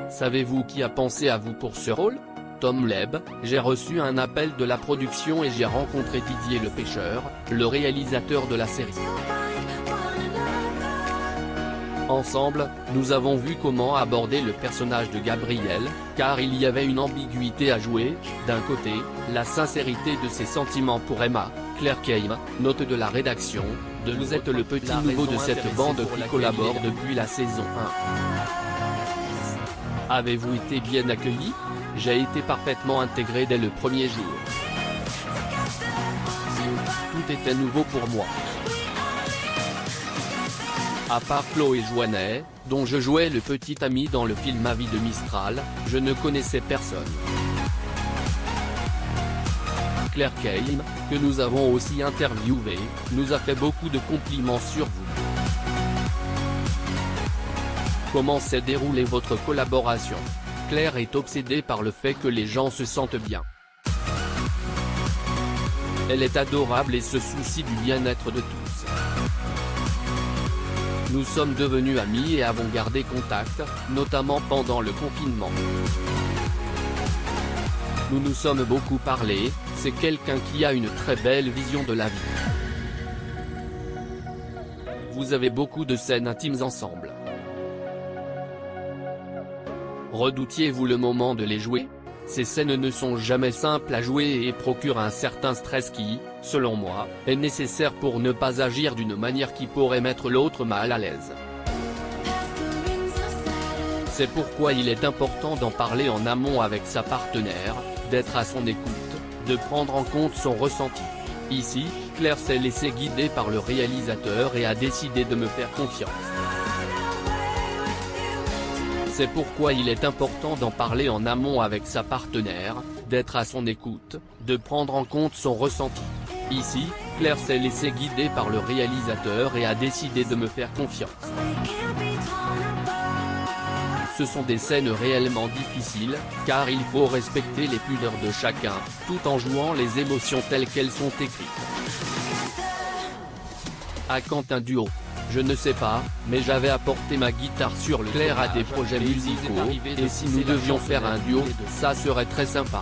Savez-vous qui a pensé à vous pour ce rôle? Tom Leb. J'ai reçu un appel de la production et j'ai rencontré Didier le Pêcheur, le réalisateur de la série. Ensemble, nous avons vu comment aborder le personnage de Gabriel, car il y avait une ambiguïté à jouer. D'un côté, la sincérité de ses sentiments pour Emma, Claire Keim, note de la rédaction, de vous êtes le petit nouveau de cette bande qui collabore depuis la saison 1. Avez-vous été bien accueilli? J'ai été parfaitement intégré dès le premier jour. Tout était nouveau pour moi. À part Chloé Joannet, dont je jouais le petit ami dans le film Ma vie de Mistral, je ne connaissais personne. Claire Keim, que nous avons aussi interviewé, nous a fait beaucoup de compliments sur vous. Comment s'est déroulée votre collaboration? Claire est obsédée par le fait que les gens se sentent bien. Elle est adorable et se soucie du bien-être de tous. Nous sommes devenus amis et avons gardé contact, notamment pendant le confinement. Nous nous sommes beaucoup parlé, c'est quelqu'un qui a une très belle vision de la vie. Vous avez beaucoup de scènes intimes ensemble. Redoutiez-vous le moment de les jouer? Ces scènes ne sont jamais simples à jouer et procurent un certain stress qui, selon moi, est nécessaire pour ne pas agir d'une manière qui pourrait mettre l'autre mal à l'aise. C'est pourquoi il est important d'en parler en amont avec sa partenaire, d'être à son écoute, de prendre en compte son ressenti. Ici, Claire s'est laissée guider par le réalisateur et a décidé de me faire confiance. C'est pourquoi il est important d'en parler en amont avec sa partenaire, d'être à son écoute, de prendre en compte son ressenti. Ici, Claire s'est laissée guider par le réalisateur et a décidé de me faire confiance. Ce sont des scènes réellement difficiles, car il faut respecter les pudeurs de chacun, tout en jouant les émotions telles qu'elles sont écrites. À quand un duo? Je ne sais pas, mais j'avais apporté ma guitare sur le Claire à des projets musicaux, et si nous devions faire un duo, ça serait très sympa.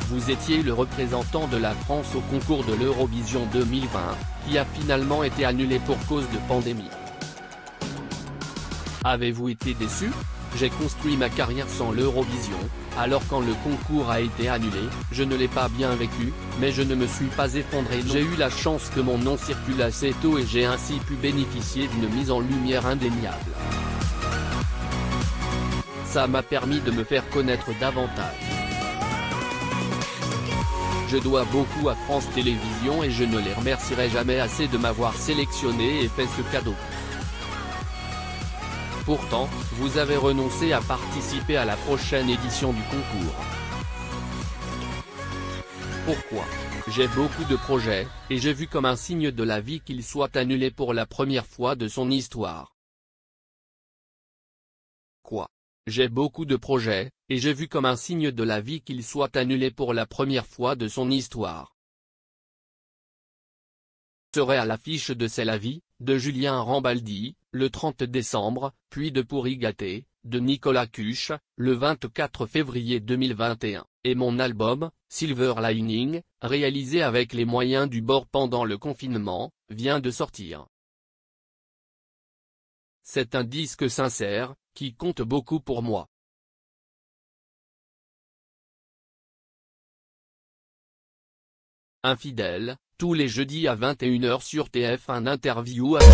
Vous étiez le représentant de la France au concours de l'Eurovision 2020, qui a finalement été annulé pour cause de pandémie. Avez-vous été déçu? J'ai construit ma carrière sans l'Eurovision, alors quand le concours a été annulé, je ne l'ai pas bien vécu, mais je ne me suis pas effondré. J'ai eu la chance que mon nom circule assez tôt et j'ai ainsi pu bénéficier d'une mise en lumière indéniable. Ça m'a permis de me faire connaître davantage. Je dois beaucoup à France Télévisions et je ne les remercierai jamais assez de m'avoir sélectionné et fait ce cadeau. Pourtant, vous avez renoncé à participer à la prochaine édition du concours. Pourquoi? J'ai beaucoup de projets, et j'ai vu comme un signe de la vie qu'il soit annulé pour la première fois de son histoire. Quoi? J'ai beaucoup de projets, et j'ai vu comme un signe de la vie qu'il soit annulé pour la première fois de son histoire. Serait à l'affiche de C'est la vie, de Julien Rambaldi, le 30 décembre, puis de Pourri gâté, de Nicolas Cuche, le 24 février 2021, et mon album, Silver Lining, réalisé avec les moyens du bord pendant le confinement, vient de sortir. C'est un disque sincère, qui compte beaucoup pour moi. Infidèle, tous les jeudis à 21 h sur TF1 interview avec